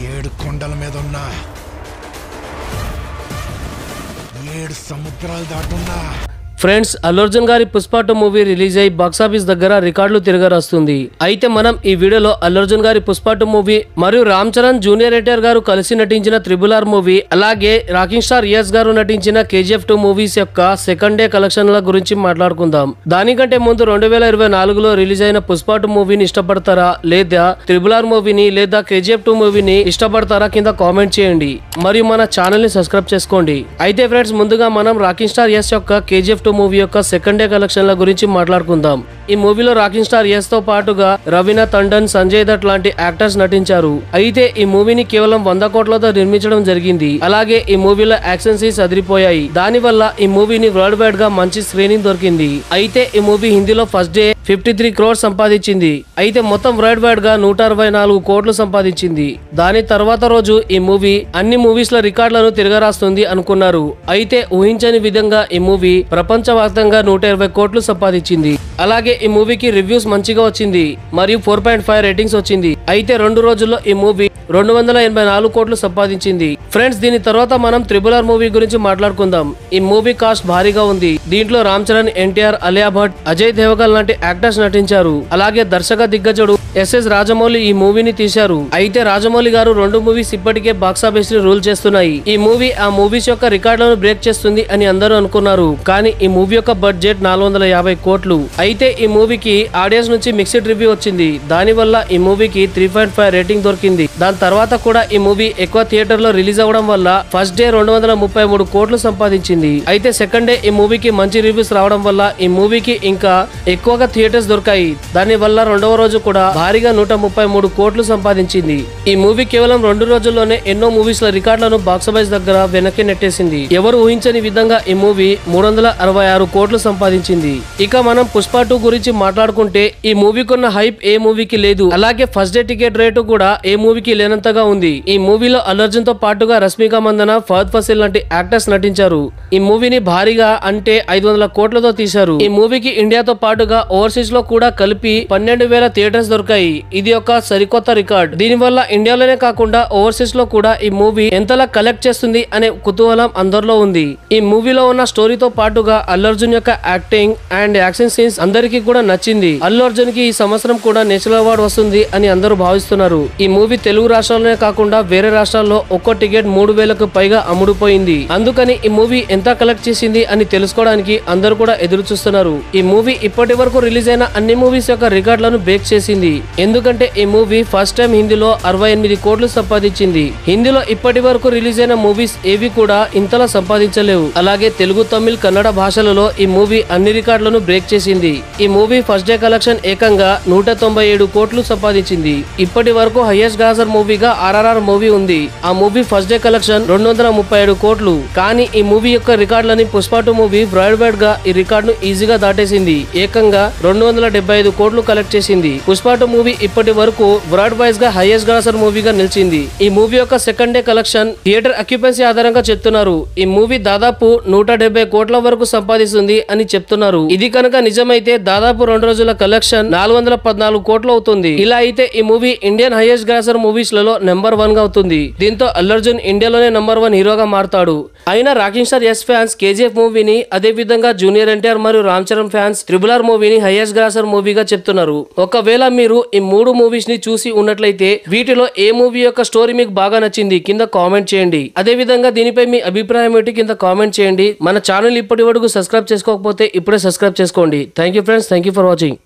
ఏడు కొండల మీద ఉన్న 7 సముద్రాలు దాటున్నా ఫ్రెండ్స్, అల్లు అర్జున్ గారి పుష్ప 2 మూవీ రిలీజ్ అయ్యి బాక్సాఫీస్ దగ్గర రికార్డులు తిరగరాస్తుంది. అయితే మనం ఈ వీడియోలో అల్లు అర్జున్ గారి పుష్ప 2 మూవీ మరియు రామ్ చరణ్ జూనియర్ ఎన్టీఆర్ గారు కలిసి నటించిన RRR మూవీ, అలాగే రాకింగ్ స్టార్ యస్ గారు నటించిన KGF 2 మూవీస్ యొక్క సెకండ్ డే కలెక్షన్ల గురించి మాట్లాడుకుందాం. దానికంటే ముందు 2024లో రిలీజ్ అయిన పుష్ప 2 మూవీని ఇష్టపడతారా, లేదా RRR మూవీని లేదా KGF 2 మూవీని ఇష్టపడతారా కింద కామెంట్ చేయండి. మరియు మన ఛానల్ ని సబ్స్క్రైబ్ చేసుకోండి. అయితే ఫ్రెండ్స్, ముందుగా మనం రాకింగ్ స్టార్ యస్ యొక్క KGF 2 మూవీ యొక్క సెకండ్ డే కలెక్షన్ల గురించి మాట్లాడుకుందాం. ఈ మూవీలో రాకింగ్ స్టార్ యస్ తో పాటుగా రవీనా టండన్, సంజయ్ దత్ లాంటి యాక్టర్స్ నటించారు. అయితే ఈ మూవీని కేవలం 100 కోట్లతో నిర్మించడం జరిగింది. అలాగే ఈ మూవీలో యాక్షన్ సీన్స్ అదిరిపోయాయి. దాని వల్ల ఈ మూవీని వరల్డ్ వైడ్ గా మంచి స్క్రీనింగ్ దొరికింది. అయితే ఈ మూవీ హిందీలో ఫస్ట్ డే 53 crores సంపాదించింది. అయితే మొత్తం వరల్డ్ వైడ్ గా 164 కోట్లు సంపాదించింది. దాని తర్వాత రోజు ఈ మూవీ అన్ని మూవీస్ లో రికార్డులను తిరగరాస్తుంది అనుకున్నారు. అయితే ఊహించని విధంగా ఈ మూవీ ప్రపంచవ్యాప్తంగా 120 కోట్లు సంపాదించింది. అలాగే ఈ మూవీకి రివ్యూస్ మంచిగా వచ్చింది మరియు 4.5 రేటింగ్స్ వచ్చింది. అయితే 2 రోజుల్లో ఈ మూవీ 284 కోట్లు సంపాదించింది. ఫ్రెండ్స్, దీని తర్వాత మనం RRR మూవీ గురించి మాట్లాడుకుందాం. ఈ మూవీ కాస్ట్ భారీగా ఉంది. దీంట్లో రామ్ చరణ్, ఎన్టీఆర్, అలియా భట్, అజయ్ దేవగన్ లాంటి యాక్టర్స్ నటించారు. అలాగే దర్శక దిగ్గజుడు SS రాజమౌళి ఈ మూవీని తీశారు. అయితే రాజమౌళి గారు 2 మూవీస్ ఇప్పటికే బాక్సాఫీస్ ని రూల్ చేస్తున్నాయి. ఈ మూవీ ఆ మూవీస్ యొక్క రికార్డులను బ్రేక్ చేస్తుంది అని అందరూ అనుకున్నారు. కానీ ఈ మూవీ యొక్క బడ్జెట్ 450 కోట్లు. అయితే ఈ మూవీకి ఆడియన్స్ నుంచి మిక్స్డ్ రివ్యూ వచ్చింది. దాని వల్ల ఈ మూవీకి 3.5 రేటింగ్ దొరికింది. దాని తర్వాత కూడా ఈ మూవీ ఎక్కువ థియేటర్ లో రిలీజ్ అవ్వడం వల్ల ఫస్ట్ డే 233 కోట్లు సంపాదించింది. అయితే సెకండ్ డే ఈ మూవీకి మంచి రివ్యూస్ రావడం వల్ల ఈ మూవీకి ఇంకా ఎక్కువగా థియేటర్స్ దొరికాయి. దాని వల్ల 2వ రోజు కూడా భారీగా 133 కోట్లు సంపాదించింది. ఈ మూవీ కేవలం 2 రోజుల్లోనే ఎన్నో మూవీస్ ల రికార్డులను బాక్సాఫీస్ దగ్గర వెనక్కి నెట్టేసింది. ఎవరు ఊహించని విధంగా ఈ మూవీ 366 కోట్లు సంపాదించింది. ఇక మనం పుష్ప 2 గురించి మాట్లాడుకుంటే ఈ మూవీకున్న హైప్ ఏ మూవీకి లేదు. అలాగే ఫస్ట్ డే టికెట్ రేటు కూడా ఏ మూవీకి లేనంతగా ఉంది. ఈ మూవీలో అల్లు అర్జున్ తో పాటుగా రష్మిక మందన, ఫహద్ ఫసీల్ లాంటి యాక్టర్స్ నటించారు. ఈ మూవీని భారీగా అంటే 500 కోట్లతో తీశారు. ఈ మూవీకి ఇండియాతో పాటుగా ఓవర్సీస్ లో కూడా కలిపి 12,000 థియేటర్స్ దొరికాయి. ఇది ఒక సరికొత్త రికార్డ్. దీని వల్ల ఇండియాలోనే కాకుండా ఓవర్సీస్ లో కూడా ఈ మూవీ ఎంతలా కలెక్ట్ చేస్తుంది అనే కుతూహలం అందరిలో ఉంది. ఈ మూవీలో ఉన్న స్టోరీతో పాటుగా అల్లు అర్జున్ యొక్క యాక్టింగ్ అండ్ యాక్షన్ సీన్స్ అందరికీ కూడా నచ్చింది. అల్లు అర్జున్ కి ఈ సంవత్సరం కూడా నేషనల్ అవార్డు వస్తుంది అని అందరూ భావిస్తున్నారు. ఈ మూవీ తెలుగు రాష్ట్రాల్లోనే కాకుండా వేరే రాష్ట్రాల్లో ఒక్కో టికెట్ 3,000కు పైగా అమ్ముడుపోయింది. అందుకని ఈ మూవీ ఎంత కలెక్ట్ చేసింది అని తెలుసుకోవడానికి అందరూ కూడా ఎదురు చూస్తున్నారు. ఈ మూవీ ఇప్పటి వరకు రిలీజ్ అయిన అన్ని మూవీస్ యొక్క రికార్డులను బ్రేక్ చేసింది. ఎందుకంటే ఈ మూవీ ఫస్ట్ టైం హిందీలో 68 కోట్లు సంపాదించింది. హిందీలో ఇప్పటి వరకు రిలీజ్ అయిన మూవీస్ ఏవి కూడా ఇంతలా సంపాదించలేవు. అలాగే తెలుగు, తమిళ్, కన్నడ భాషలలో ఈ మూవీ అన్ని రికార్డులను బ్రేక్ చేసింది. ఈ మూవీ ఫస్ట్ డే కలెక్షన్ ఏకంగా 197 కోట్లు సంపాదించింది. ఇప్పటి వరకు హైయెస్ట్ గ్రాసర్ మూవీగా RRR మూవీ ఉంది. ఆ మూవీ ఫస్ట్ డే కలెక్షన్ 237 కోట్లు. కానీ ఈ మూవీ యొక్క రికార్డులని పుష్ప 2 మూవీ వరల్డ్ వైడ్ గా ఈ రికార్డును ఈజీగా దాటేసింది. ఏకంగా 275 కోట్లు కలెక్ట్ చేసింది. పుష్ప 2 మూవీ ఇప్పటి వరకు వరల్డ్ వైజ్ గా హైయెస్ట్ గ్రాసర్ మూవీగా నిలిచింది. ఈ మూవీ యొక్క second day collection theatre occupancy ఆధారంగా చెప్తున్నారు. ఈ మూవీ దాదాపు 170 కోట్ల వరకు సంపాదిస్తుంది అని చెప్తున్నారు. ఇది కనుక నిజమైతే దాదాపు 2 రోజుల కలెక్షన్ 414 కోట్లు అవుతుంది. ఇలా అయితే ఈ movie Indian highest grosser movies లలో నెంబర్ 1 గా అవుతుంది. దీంతో అల్లు అర్జున్ ఇండియాలోనే నెంబర్ 1 హీరోగా మారుతాడు. అయినా rocking star Yash fans KGF మూవీని, అదే విధంగా జూనియర్ ఎన్టీఆర్ మరియు రామ్ చరణ్ ఫ్యాన్స్ RRR మూవీని హైయెస్ట్ గ్రాసర్ మూవీగా చెప్తున్నారు. ఒకవేళ మీరు ఈ 3 మూవీస్ ని చూసి ఉన్నట్లయితే వీటిలో ఏ మూవీ యొక్క స్టోరీ మీకు బాగా నచ్చింది కింద కామెంట్ చేయండి. అదే విధంగా దీనిపై మీ అభిప్రాయం ఏంటి కింద కామెంట్ చేయండి. మన ఛానల్ ఇప్పటి వరకు సబ్స్క్రైబ్ చేసుకోకపోతే ఇప్పుడే సబ్స్క్రైబ్ చేసుకోండి. Thank you friends, thank you for watching.